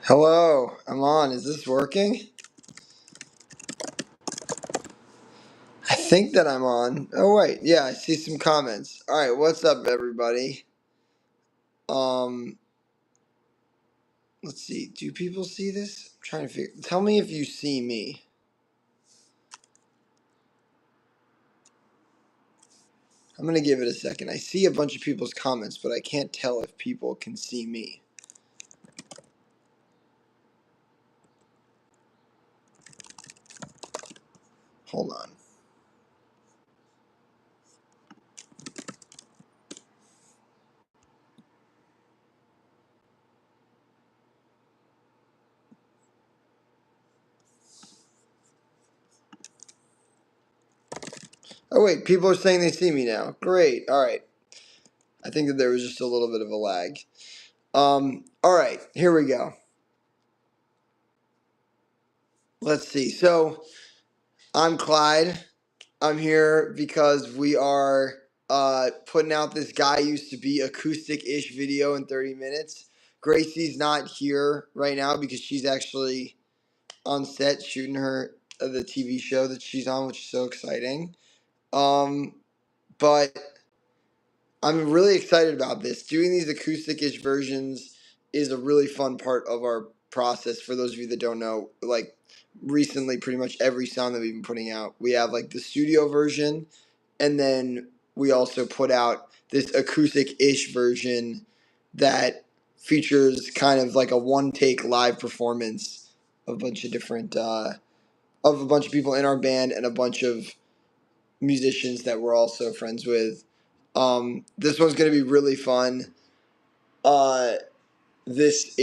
Hello, I'm on. Is this working? I think that I'm on. Oh wait, yeah, I see some comments. All right, what's up, everybody? Um, let's see. Do people see this? I'm trying to figure. Tell me if you see me. I'm gonna give it a second. I see a bunch of people's comments, but I can't tell if people can see me. Hold on. Oh wait, people are saying they see me now. Great. All right. I think that there was just a little bit of a lag. All right, here we go. Let's see. So I'm Clyde. I'm here because we are putting out this Guy Used to Be acoustic-ish video in 30 minutes. Gracie's not here right now because she's actually on set shooting the TV show that she's on, which is so exciting. But I'm really excited about this. Doing these acoustic-ish versions is a really fun part of our process. For those of you that don't know, like recently, pretty much every song that we've been putting out, we have like the studio version, and then we also put out this acoustic-ish version that features kind of like a one-take live performance of a bunch of different of a bunch of people in our band and a bunch of musicians that we're also friends with. This one's gonna be really fun. Uh, this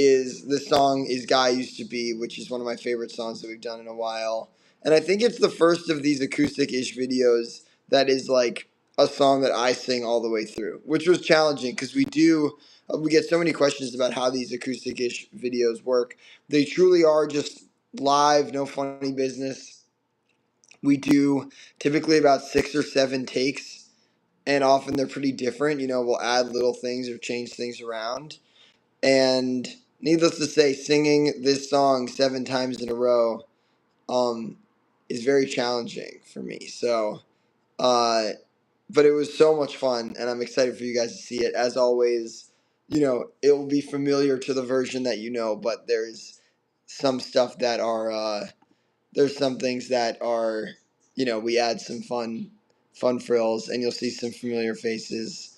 song is "Guy Used to Be," which is one of my favorite songs that we've done in a while, and I think it's the first of these acoustic-ish videos that is like a song that I sing all the way through, which was challenging because we get so many questions about how these acoustic-ish videos work. They truly are just live, no funny business. We do typically about 6 or 7 takes, and often they're pretty different. We'll add little things or change things around. And needless to say, singing this song 7 times in a row um, is very challenging for me. So, uh, but it was so much fun, and I'm excited for you guys to see it. As always, it will be familiar to the version that you know, but there's some stuff that are there's some things that are, we add some fun frills, and you'll see some familiar faces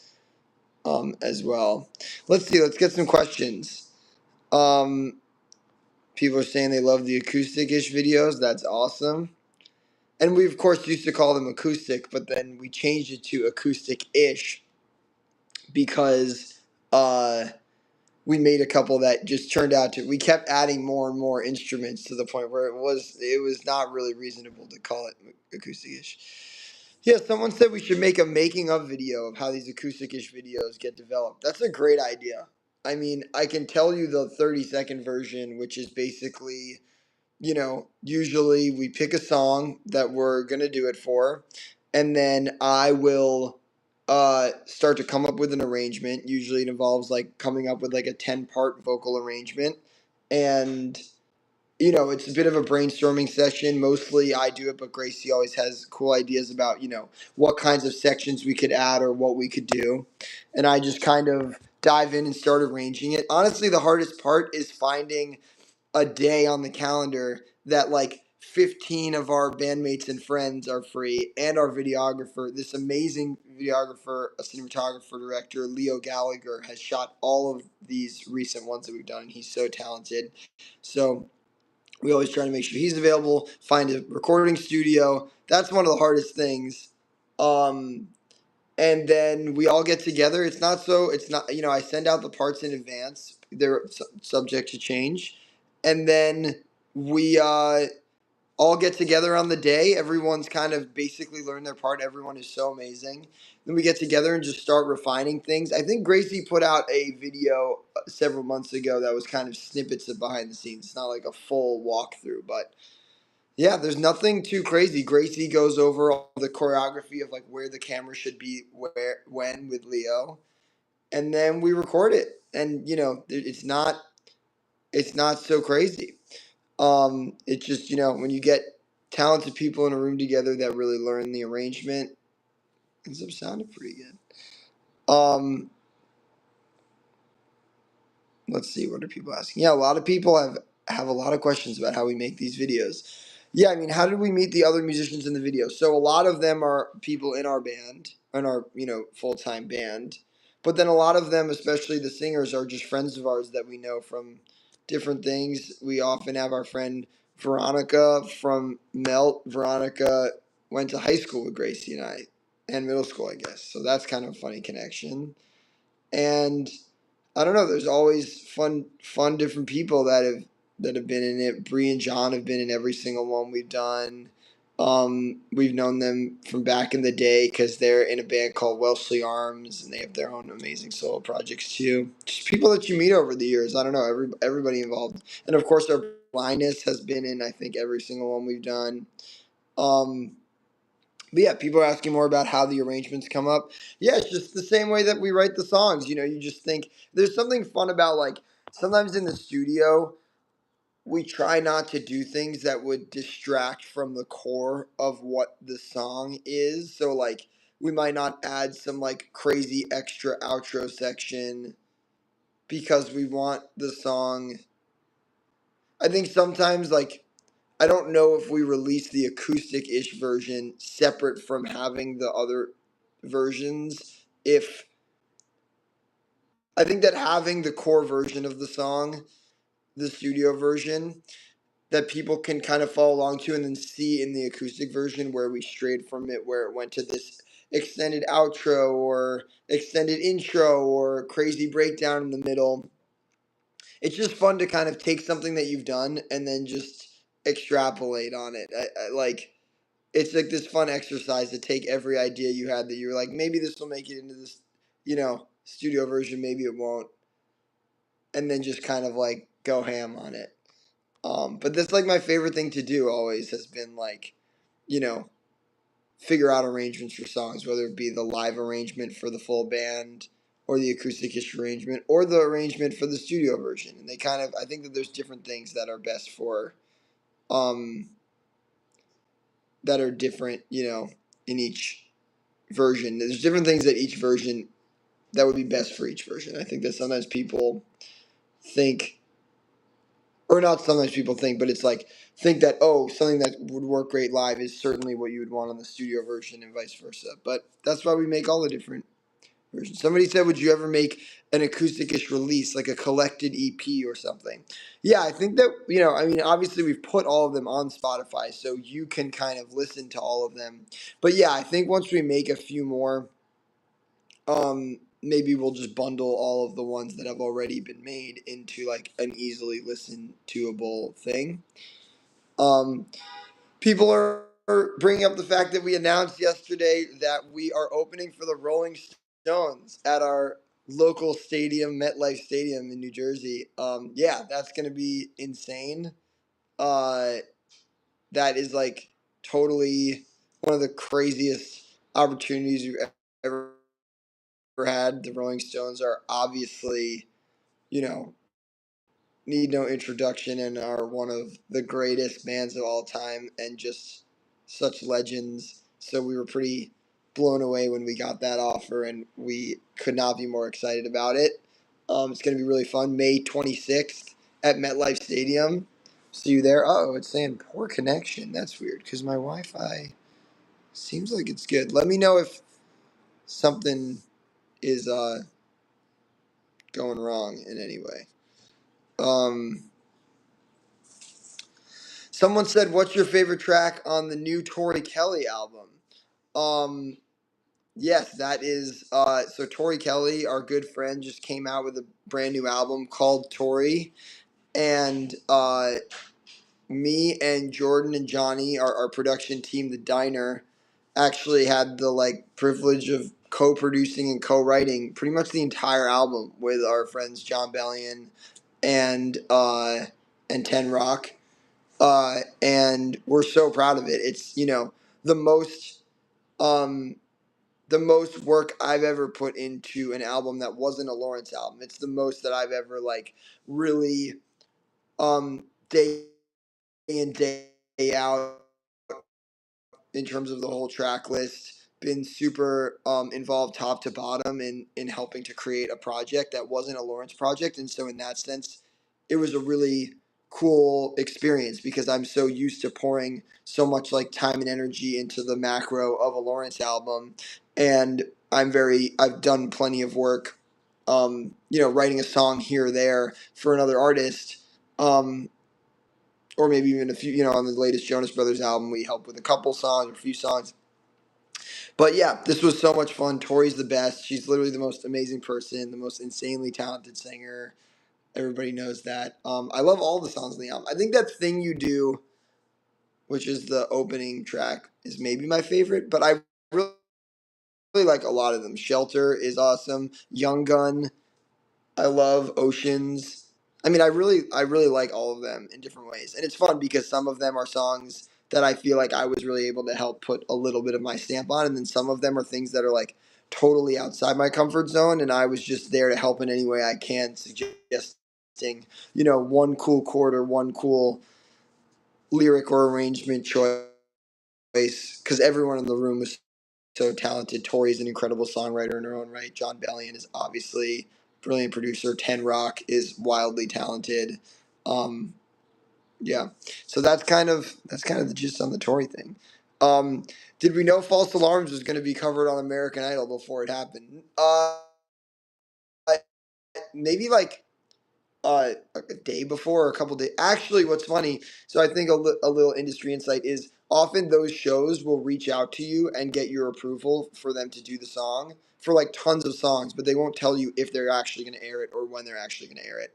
as well. Let's see. Let's get some questions. Um, People are saying they love the acoustic-ish videos. That's awesome. And we, of course, used to call them acoustic, but then we changed it to acoustic-ish because we made a couple that just turned out to. We kept adding more and more instruments to the point where it was not really reasonable to call it acoustic-ish. Yeah, someone said we should make a making of video of how these acoustic-ish videos get developed. That's a great idea. I mean, I can tell you the 30-second version, which is basically, usually we pick a song that we're going to do it for, and then I will start to come up with an arrangement. Usually it involves like coming up with like a 10-part vocal arrangement. And it's a bit of a brainstorming session. Mostly I do it, but Gracie always has cool ideas about, what kinds of sections we could add or what we could do. And I just kind of dive in and start arranging it. Honestly, the hardest part is finding a day on the calendar that like 15 of our bandmates and friends are free, and our videographer, this amazing videographer, a cinematographer, director, Leo Gallagher, has shot all of these recent ones that we've done, and he's so talented. So we always try to make sure he's available, find a recording studio. That's one of the hardest things. Um, and then we all get together. It's not, I send out the parts in advance. They're subject to change. And then we all get together on the day. Everyone's kind of basically learned their part. Everyone is so amazing. Then we get together and just start refining things. I think Gracie put out a video several months ago that was kind of snippets of behind the scenes. It's not like a full walkthrough, but yeah, there's nothing too crazy. Gracie goes over all the choreography of like where the camera should be, where, when, with Leo, and then we record it. And it's not it's not so crazy. It's just, when you get talented people in a room together that really learn the arrangement, it ends up sounding pretty good. Let's see, what are people asking? Yeah, a lot of people have a lot of questions about how we make these videos. Yeah, I mean, how did we meet the other musicians in the video? So a lot of them are people in our band, in our, full-time band. But then a lot of them, especially the singers, are just friends of ours that we know from different things. We often have our friend Veronica from Melt. Veronica went to high school with Gracie and I, and middle school, I guess. So that's kind of a funny connection. And I don't know. There's always fun different people that have been in it. Bree and John have been in every single one we've done. We've known them from back in the day because they're in a band called Wellesley Arms, and they have their own amazing solo projects too. Just people that you meet over the years. I don't know. Everybody involved, and of course, our Linus has been in, I think, every single one we've done. Um, but yeah, people are asking more about how the arrangements come up. Yeah, it's just the same way that we write the songs. You just think there's something fun about, like, sometimes in the studio, we try not to do things that would distract from the core of what the song is. So, like, we might not add some, like, crazy extra outro section because we want the song. I think sometimes, like, I don't know if we release the acoustic-ish version separate from having the other versions. If I think that having the core version of the song, the studio version, that people can kind of follow along to and then see in the acoustic version where we strayed from it, where it went to this extended outro or extended intro or crazy breakdown in the middle. It's just fun to kind of take something that you've done and then just extrapolate on it. I like it's like this fun exercise to take every idea you had that you were like, maybe this will make it into this, studio version, maybe it won't, and then just kind of like go ham on it. But that's like my favorite thing to do always has been like, you know, figure out arrangements for songs, whether it be the live arrangement for the full band or the acoustic-ish arrangement or the arrangement for the studio version. And they kind of, I think that there's different things that are best for, um, that are different, in each version. There's different things that each version that would be best for each version. I think that sometimes people think, or not sometimes people think, but it's like think that, oh, something that would work great live is certainly what you would want on the studio version and vice versa. But that's why we make all the different versions. Somebody said, would you ever make an acoustic-ish release, like a collected EP or something? Yeah, I think that, I mean, obviously we've put all of them on Spotify, so you can kind of listen to all of them. But yeah, I think once we make a few more, maybe we'll just bundle all of the ones that have already been made into like an easily listen toable thing. Um, People are bringing up the fact that we announced yesterday that we are opening for the Rolling Stones at our local stadium, MetLife Stadium in New Jersey. Yeah, that's going to be insane. Uh, that is like totally one of the craziest opportunities we've ever had. The Rolling Stones are obviously, you know, need no introduction and are one of the greatest bands of all time and just such legends. So we were pretty blown away when we got that offer, and we could not be more excited about it. It's going to be really fun. May 26th at MetLife Stadium. See you there. Oh, it's saying poor connection. That's weird because my Wi-Fi seems like it's good. Let me know if something is going wrong in any way. Um, Someone said, "What's your favorite track on the new Tori Kelly album?" Um, yes, that is. So Tori Kelly, our good friend, just came out with a brand new album called Tori, and me and Jordan and Johnny, our production team, the Diner, actually had the privilege of co-producing and co-writing pretty much the entire album with our friends John Bellion and Ten Rock. And we're so proud of it. It's the most um, the most work I've ever put into an album that wasn't a Lawrence album. It's the most that I've ever really day in, day out in terms of the whole track list. Been super involved top to bottom in helping to create a project that wasn't a Lawrence project. And so in that sense, it was a really cool experience because I'm so used to pouring so much like time and energy into the macro of a Lawrence album. And I've done plenty of work, writing a song here or there for another artist. Or maybe even a few, on the latest Jonas Brothers album, we helped with a couple songs or a few songs. But yeah, this was so much fun. Tori's the best. She's literally the most amazing person, the most insanely talented singer. Everybody knows that. I love all the songs on the album. I think that Thing You Do, which is the opening track, is maybe my favorite, but I really, really like a lot of them. Shelter is awesome. Young Gun, I love Oceans. I mean, I really like all of them in different ways, and it's fun because some of them are songs that I feel like I was really able to help put a little bit of my stamp on, and then some of them are things that are like totally outside my comfort zone, and I was just there to help in any way I can, suggesting one cool chord or one cool lyric or arrangement choice, because everyone in the room was so talented. Tori's an incredible songwriter in her own right. John Bellion is obviously a brilliant producer. Ten Rock is wildly talented. Um, yeah, so that's kind of the gist on the Tori thing. Um, did we know False Alarms was going to be covered on American Idol before it happened? Maybe like a day before or a couple days. Actually, what's funny, so I think a little industry insight is often those shows will reach out to you and get your approval for them to do the song for like tons of songs, but they won't tell you if they're actually going to air it or when they're actually going to air it.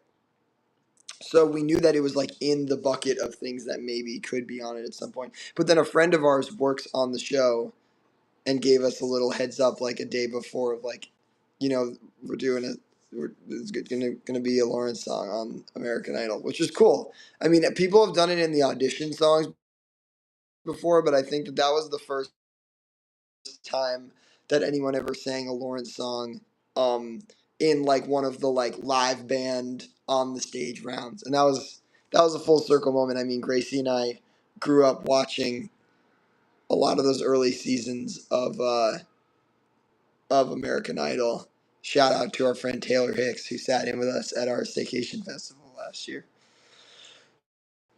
So we knew that it was like in the bucket of things that maybe could be on it at some point. But then a friend of ours works on the show and gave us a little heads up like a day before of like, we're doing it. It's gonna be a Lawrence song on American Idol, which is cool. I mean, people have done it in the audition songs before, but I think that was the first time that anyone ever sang a Lawrence song um, in like one of the like live band on the stage rounds, and that was a full circle moment. I mean, Gracie and I grew up watching a lot of those early seasons of American Idol. Shout out to our friend Taylor Hicks, who sat in with us at our Staycation Festival last year.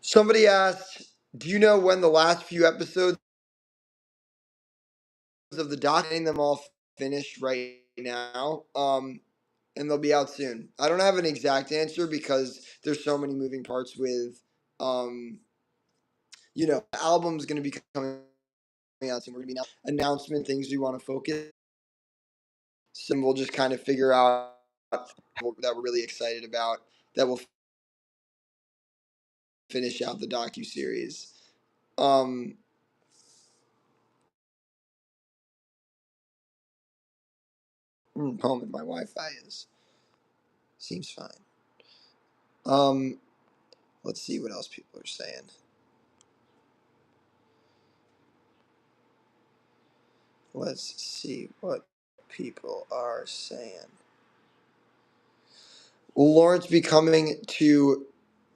Somebody asked, "Do you know when the last few episodes of the doc, getting them all finished right now, and they'll be out soon?" I don't have an exact answer because there's so many moving parts with, um, the album's going to be coming out soon. We're going to be announcement things we want to focus. So we'll just kind of figure out that we're really excited about that will finish out the docu series. Um, Home and my Wi-Fi seems fine. Um, let's see what else people are saying. Let's see what people are saying. Will Lawrence be coming to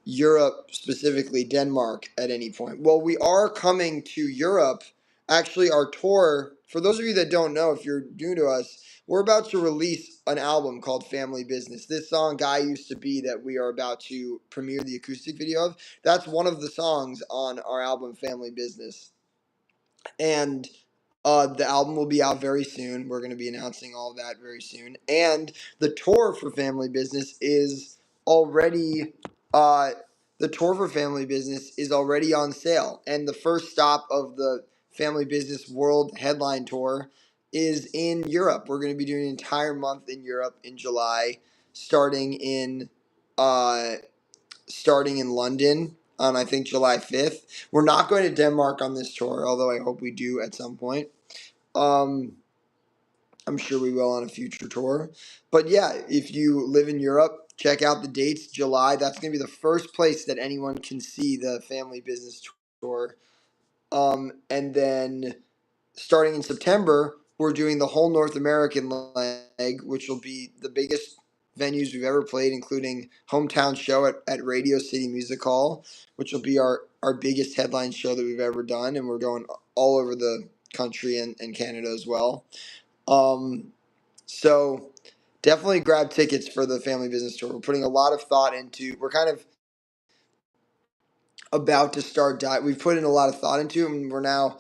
Europe, specifically Denmark, at any point? Well, we are coming to Europe. Actually, our tour, for those of you that don't know, if you're new to us, we're about to release an album called Family Business. This song, Guy Used to Be, that we are about to premiere the acoustic video of, that's one of the songs on our album Family Business. And the album will be out very soon. We're going to be announcing all of that very soon. And the tour for Family Business is already uh, on sale. And the first stop of the Family Business World Headline Tour is in Europe. We're going to be doing an entire month in Europe in July, starting in uh, London on I think July 5th. We're not going to Denmark on this tour, although I hope we do at some point. Um, I'm sure we will on a future tour. But yeah, if you live in Europe, check out the dates. July, that's going to be the first place that anyone can see the Family Business Tour. And then starting in September, we're doing the whole North American leg, which will be the biggest venues we've ever played, including hometown show at Radio City Music Hall, which will be our biggest headline show that we've ever done, and we're going all over the country and Canada as well. So definitely grab tickets for the Family Business Tour. We're putting a lot of thought into. We're kind of about to start we've put in a lot of thought into it, and we're now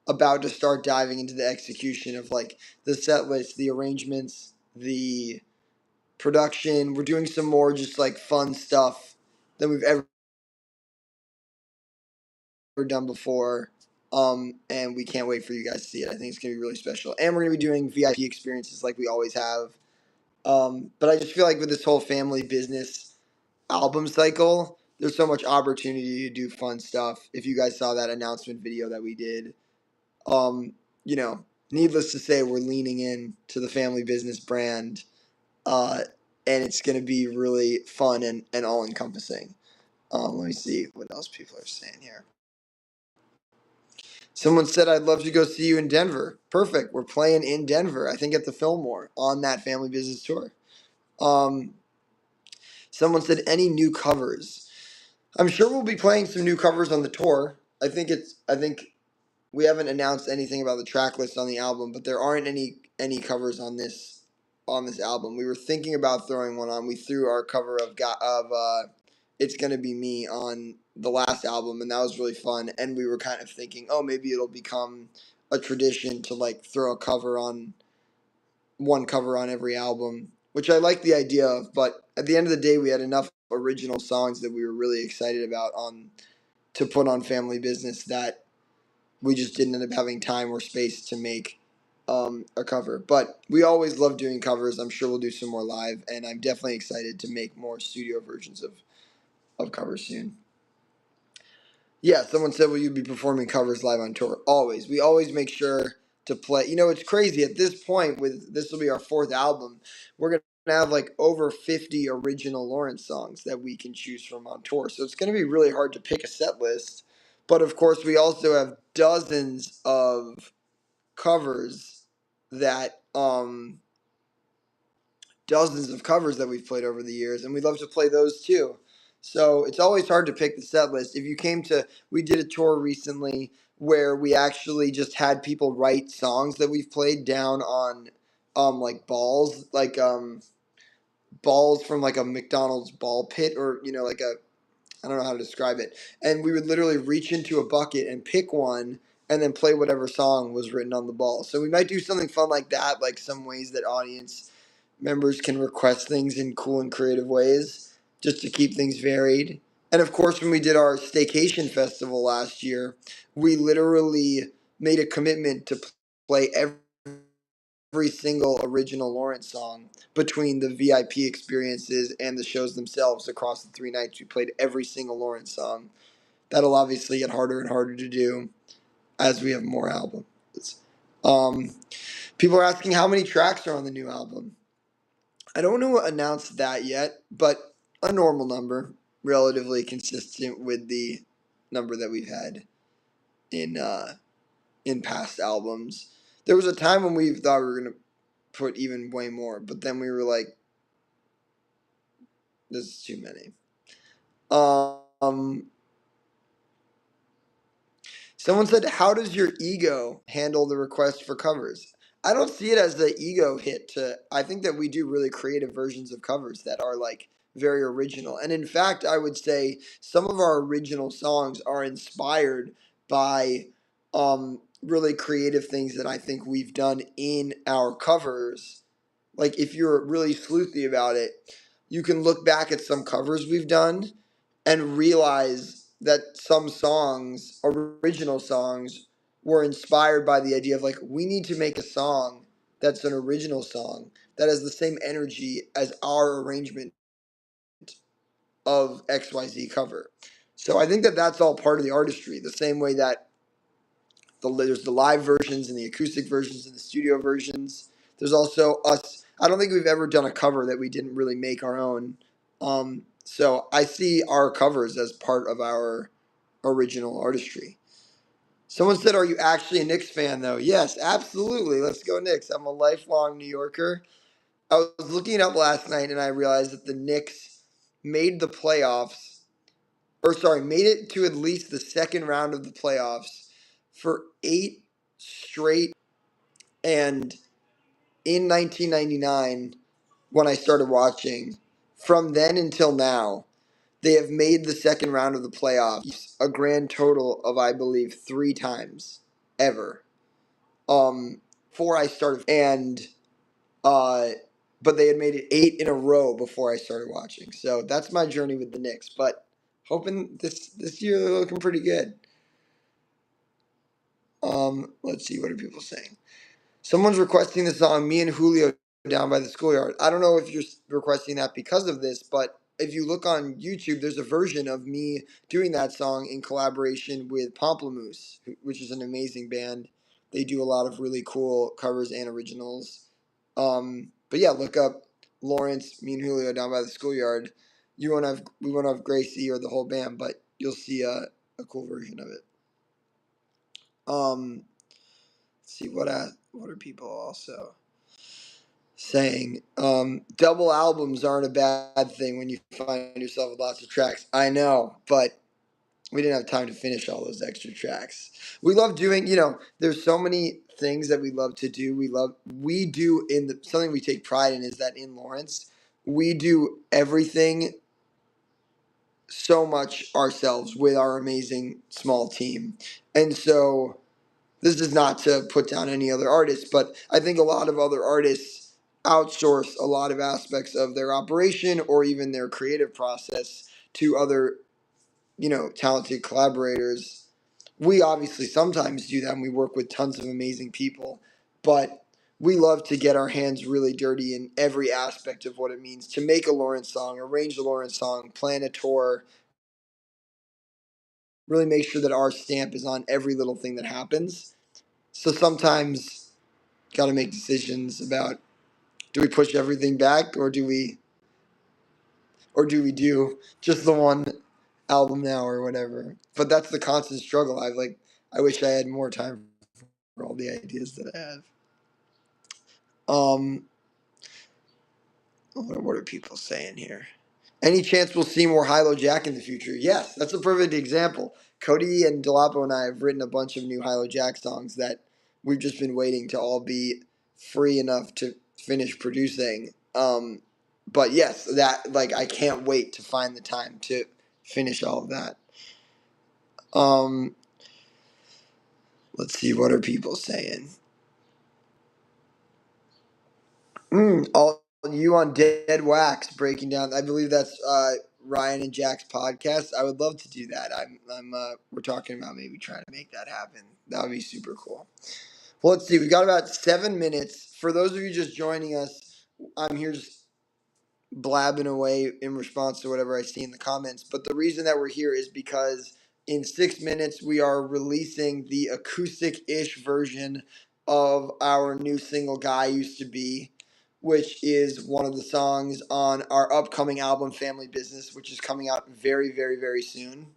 about to start diving into the execution of like the set list, the arrangements, the production. We're doing some more just like fun stuff than we've ever done before. And we can't wait for you guys to see it. I think it's gonna be really special. And we're gonna be doing VIP experiences like we always have. But I just feel like with this whole family business album cycle, there's so much opportunity to do fun stuff. If you guys saw that announcement video that we did, um, you know, needless to say, we're leaning in to the family business brand, uh, and it's going to be really fun and all encompassing. Let me see what else people are saying here. Someone said, I'd love to go see you in Denver. Perfect. We're playing in Denver, I think at the Fillmore on that family business tour. Um, Someone said, any new covers? I'm sure we'll be playing some new covers on the tour. I think we haven't announced anything about the track list on the album, but there aren't any covers on this album. We were thinking about throwing one on. We threw our cover of It's Gonna Be Me on the last album, and that was really fun. And we were kind of thinking, oh, maybe it'll become a tradition to like throw a cover on one cover on every album, which I like the idea of. But at the end of the day, we had enough original songs that we were really excited about on to put on Family Business that we just didn't end up having time or space to make a cover. But we always love doing covers. I'm sure we'll do some more live, and I'm definitely excited to make more studio versions of covers soon. Yeah, someone said, will you be performing covers live on tour? Always. We always make sure to play. You know, it's crazy. At this point, with this will be our fourth album, we're going to have like over 50 original Lawrence songs that we can choose from on tour. So it's going to be really hard to pick a set list. But of course, we also have dozens of covers that we've played over the years, and we'd love to play those too. So it's always hard to pick the set list. If you came to, we did a tour recently where we actually just had people write songs that we've played down on like balls, like balls from like a McDonald's ball pit, or you know, like a, I don't know how to describe it. And we would literally reach into a bucket and pick one and then play whatever song was written on the ball. So we might do something fun like that, like some ways that audience members can request things in cool and creative ways just to keep things varied. And of course, when we did our staycation festival last year, we literally made a commitment to play every single original Lawrence song between the VIP experiences and the shows themselves across the 3 nights. We played every single Lawrence song. That'll obviously get harder and harder to do as we have more albums. Um, People are asking how many tracks are on the new album. I don't know what announced that yet, but a normal number, relatively consistent with the number that we've had in past albums. There was a time when we thought we were gonna put even way more, but then we were like, this is too many. Um, Someone said, how does your ego handle the request for covers? I don't see it as the ego hit to, I think that we do really creative versions of covers that are like very original. And in fact, I would say some of our original songs are inspired by really creative things that I think we've done in our covers. Like if you're really sleuthy about it, you can look back at some covers we've done and realize that some songs, original songs, were inspired by the idea of like, we need to make a song that's an original song that has the same energy as our arrangement of XYZ cover. So I think that that's all part of the artistry, the same way that there's the live versions and the acoustic versions and the studio versions. There's also us. I don't think we've ever done a cover that we didn't really make our own. So I see our covers as part of our original artistry. Someone said, are you actually a Knicks fan, though? Yes, absolutely. Let's go Knicks. I'm a lifelong New Yorker. I was looking it up last night and I realized that the Knicks made the playoffs, or sorry, made it to at least the second round of the playoffs for 8 straight. And in 1999, when I started watching, from then until now, they have made the second round of the playoffs a grand total of, I believe, 3 times ever. Before I started, and uh, but they had made it 8 in a row before I started watching. So that's my journey with the Knicks. But hoping this year they're looking pretty good. Let's see, what are people saying? Someone's requesting the song "Me and Julio Down by the Schoolyard." I don't know if you're requesting that because of this, but if you look on YouTube, there's a version of me doing that song in collaboration with Pomplamoose, which is an amazing band. They do a lot of really cool covers and originals. But yeah, look up Lawrence, Me and Julio Down by the Schoolyard. We won't have Gracie or the whole band, but you'll see a cool version of it. Let's see what are people also saying. Double albums aren't a bad thing when you find yourself with lots of tracks. I know, but we didn't have time to finish all those extra tracks. We love doing, there's so many things that we love to do. We do something we take pride in is that in Lawrence, we do everything so much ourselves with our amazing small team. And so this is not to put down any other artists, but I think a lot of other artists outsource a lot of aspects of their operation or even their creative process to other, talented collaborators. We obviously sometimes do that and we work with tons of amazing people, but we love to get our hands really dirty in every aspect of what it means to make a Lawrence song, arrange a Lawrence song, plan a tour, really make sure that our stamp is on every little thing that happens. So sometimes got to make decisions about, do we push everything back or do we do just the one album now or whatever. But that's the constant struggle. I wish I had more time for all the ideas that I have. What are people saying here? Any chance we'll see more Hilo Jack in the future? Yes, that's a perfect example. Cody and Delapo and I have written a bunch of new Hilo Jack songs that we've just been waiting to all be free enough to finish producing. But yes, I can't wait to find the time to finish all of that. Let's see, what are people saying? All you on Dead Wax breaking down. I believe that's Ryan and Jack's podcast. I would love to do that. We're talking about maybe trying to make that happen. That would be super cool. Well, let's see. We've got about 7 minutes. For those of you just joining us, I'm here just blabbing away in response to whatever I see in the comments. But the reason that we're here is because in 6 minutes we are releasing the acoustic-ish version of our new single "Guy Used to Be," which is one of the songs on our upcoming album "Family Business," which is coming out very, very, very soon.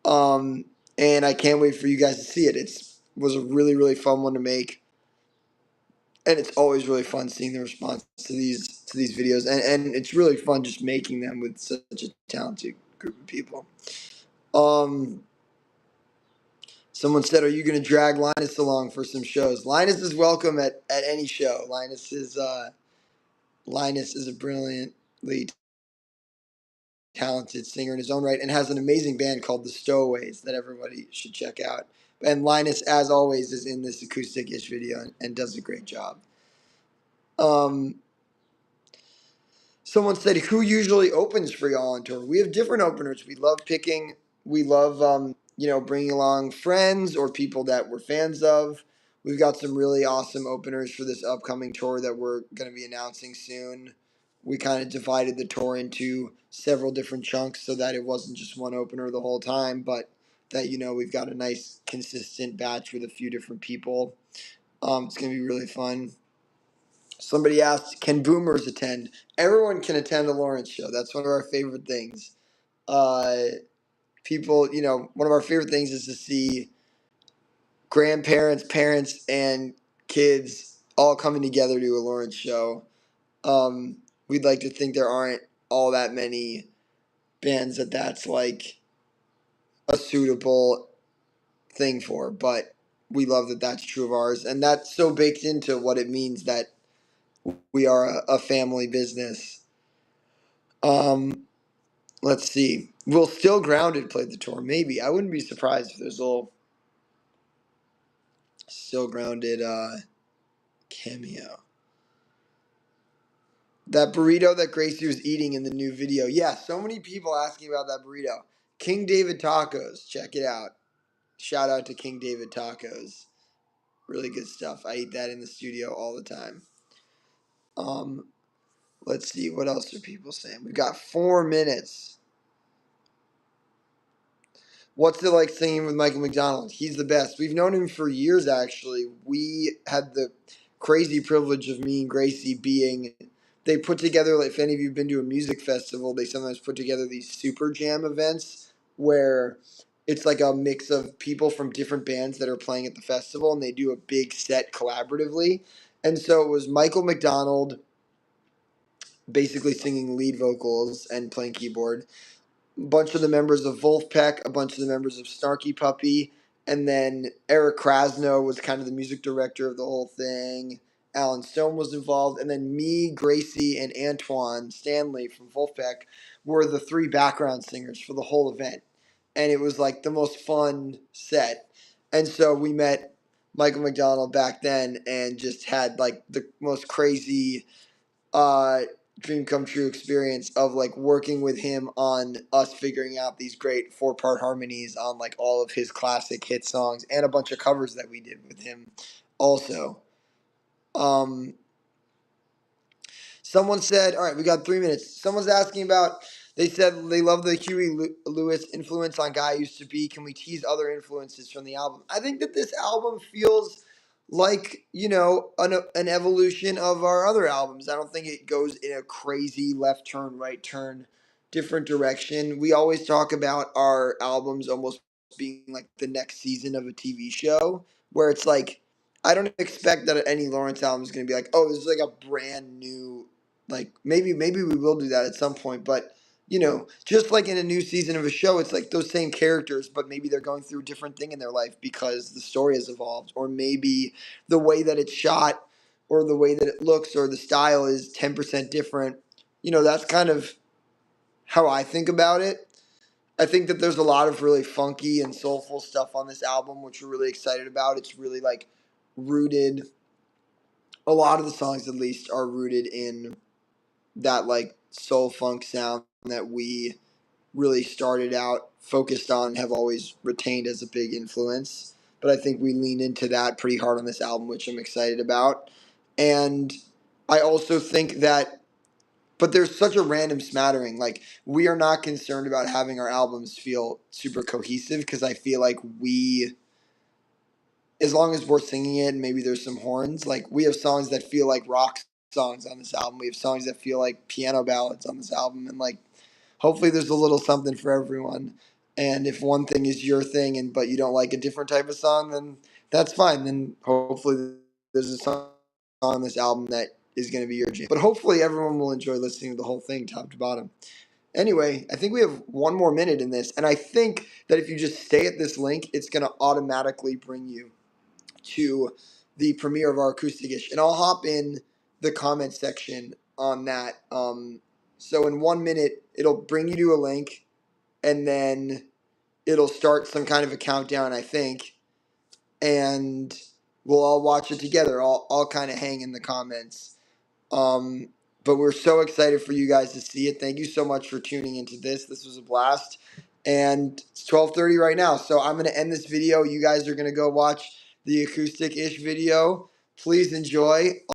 And I can't wait for you guys to see it. It was a really, really fun one to make. And it's always really fun seeing the response to these videos, and it's really fun just making them with such a talented group of people. Someone said, "Are you going to drag Linus along for some shows?" Linus is welcome at any show. Linus is a brilliantly talented singer in his own right and has an amazing band called the Stowaways that everybody should check out. And Linus, as always, is in this acoustic-ish video and does a great job. Someone said, "Who usually opens for y'all on tour?" We have different openers. We love picking. We love, bringing along friends or people that we're fans of. We've got some really awesome openers for this upcoming tour that we're going to be announcing soon. We kind of divided the tour into several different chunks so that it wasn't just one opener the whole time, but that, we've got a nice consistent batch with a few different people. It's going to be really fun. Somebody asked, "Can boomers attend?" Everyone can attend a Lawrence show. That's one of our favorite things. Uh, one of our favorite things is to see grandparents, parents, and kids all coming together to a Lawrence show. We'd like to think there aren't all that many bands that's like a suitable thing for, but we love that that's true of ours, and that's so baked into what it means that we are a family business. Let's see. Will Still Grounded play the tour? Maybe. I wouldn't be surprised if there's a little Still Grounded cameo. That burrito that Gracie was eating in the new video. Yeah, so many people asking about that burrito. King David Tacos. Check it out. Shout out to King David Tacos. Really good stuff. I eat that in the studio all the time. Let's see. What else are people saying? We've got 4 minutes. What's it like singing with Michael McDonald? He's the best. We've known him for years, actually. We had the crazy privilege of me and Gracie being. They put together, if any of you have been to a music festival, they sometimes put together these super jam events where it's like a mix of people from different bands that are playing at the festival, and they do a big set collaboratively. And so it was Michael McDonald basically singing lead vocals and playing keyboard, a bunch of the members of Wolfpack, a bunch of the members of Snarky Puppy, and then Eric Krasno was kind of the music director of the whole thing. Alan Stone was involved, and then me, Gracie, and Antoine Stanley from Wolfpack were the 3 background singers for the whole event. And it was like the most fun set. And so we met Michael McDonald back then and just had like the most crazy uh, dream come true experience of like working with him on us figuring out these great 4-part harmonies on like all of his classic hit songs and a bunch of covers that we did with him also. Um, Someone said, all right, we got 3 minutes. Someone's asking about, they said they love the Huey Lewis influence on Guy Used to Be. Can we tease other influences from the album? I think that this album feels like, an evolution of our other albums. I don't think it goes in a crazy left turn, right turn, different direction. We always talk about our albums almost being like the next season of a TV show, where it's like, I don't expect that any Lawrence album is going to be like, oh, this is like a brand new, like maybe we will do that at some point, but just like in a new season of a show, it's like those same characters, but maybe they're going through a different thing in their life because the story has evolved, or maybe the way that it's shot, or the way that it looks, or the style is 10% different. That's kind of how I think about it. I think that there's a lot of really funky and soulful stuff on this album, which we're really excited about. It's really like rooted. A lot of the songs, at least, are rooted in that like soul funk sound that we really started out focused on and have always retained as a big influence. But I think we lean into that pretty hard on this album, which I'm excited about. And I also think that, but there's such a random smattering. Like, we are not concerned about having our albums feel super cohesive because I feel like as long as we're singing it and maybe there's some horns, like we have songs that feel like rock songs on this album. We have songs that feel like piano ballads on this album, and like hopefully there's a little something for everyone. And if one thing is your thing and but you don't like a different type of song, then that's fine. Then hopefully there's a song on this album that is going to be your jam. But hopefully everyone will enjoy listening to the whole thing top to bottom. Anyway, I think we have 1 more minute in this, and I think that if you just stay at this link, it's going to automatically bring you to the premiere of our Acoustic-ish, and I'll hop in the comment section on that. So in 1 minute, it'll bring you to a link, and then it'll start some kind of a countdown, I think, and we'll all watch it together. I'll kind of hang in the comments. Um, but we're so excited for you guys to see it. Thank you so much for tuning into this. This was a blast. And it's 12:30 right now. So I'm going to end this video. You guys are going to go watch the Acoustic-ish video. Please enjoy.